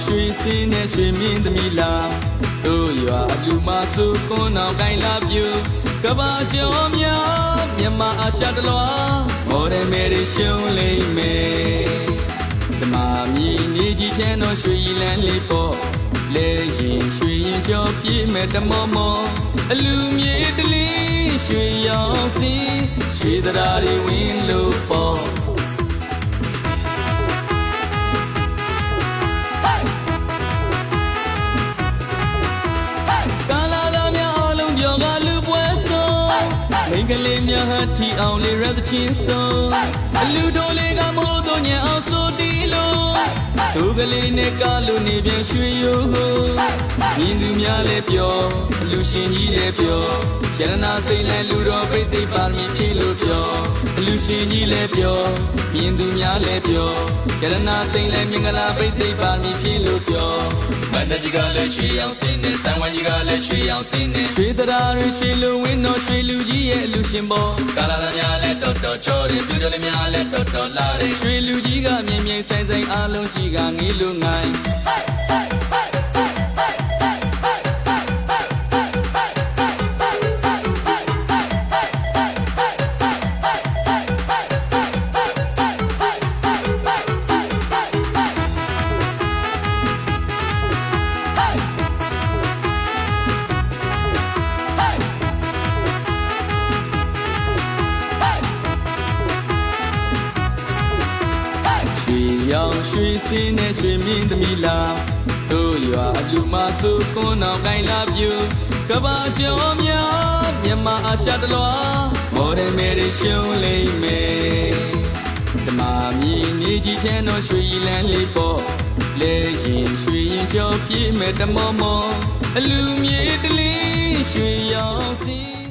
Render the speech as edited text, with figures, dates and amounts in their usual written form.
ရွှေစင်းနဲ့ရွှေမင်းသမီးလာတို့ရွာလူမစုကွန်းအောင်ကိုင်းလာပြူကဘာကျော်များမြန်မာအာရှတလွားမော်ဒယ်မယ်ရှုံးလိမ့်မယ်ဓမ္မမြည်နေကြီးချမ်းတော်ရွှေရည်လန်းလေးပေါ့လဲရင်ရွှေရင်ကျော်ပြည့်မဲ့တမောမောအလူမြေတလေးရွှေရောင်စင်းရွှေသရာတွေဝင်လို့ပေါ့မိန်းကလေးများဟာထီအောင်လေးရသချင်းဆုံးအလူတို့လေးကမိုးတို့ညံအောင်ဆိုတီလို့သူကလေးနဲ့ကားလို့နေပြန်ရွှေရိုးမြင်သူများလည်းပြောအလူရှင်ကြီးလည်းပြောရတနာစိတ်လည်းလူတော်ပြိသိပါမည်ဖြစ်လို့ပြောအလူရှင်ကြီးလည်းပြောမြင်သူများလည်းပြောရတနာစိတ်လည်းမင်္ဂလာပြိသိပါမည်ဖြစ်လို့ပြောမန္တကြီးကလည်းရွှေအောင်စင်းနဲ့ဆန်ဝိုင်းကြီးကလည်းရွှေအောင်စင်းနဲ့ရွှေတရားတွေရွှေလူဝင်းတော်ရွှေလူကြီးရဲ့အလူရှင်ပေါ်ကာလာလာများလည်းတော်တော်ချောတယ်ပြူတော်လေးများလည်းတော်တော်လာတယ်ရွှေလူကြီးကမြင်မြင်ဆိုင်ဆိုင်အားလုံးကြီးကငေးလူငိုင်းရောင်ရွှေစင်းနဲ့ရွှေမင်းသမီးလာတို့ရွာအလူမစုကွန်းအောင်ကိုင်းလာပြူကဘာကျော်များမြန်မာအာရှတလွားမော်ဒယ်မယ်ရှုံးလိမ့်မယ်ဓမ္မမြည်နေကြီးချမ်းတော်ရွှေရည်လန်းလေးပေါ့လဲရင်ရွှေရင်ကျော်ပြည့်မဲ့တမောမောအလူမြေတလေးရွှေရောင်စင်း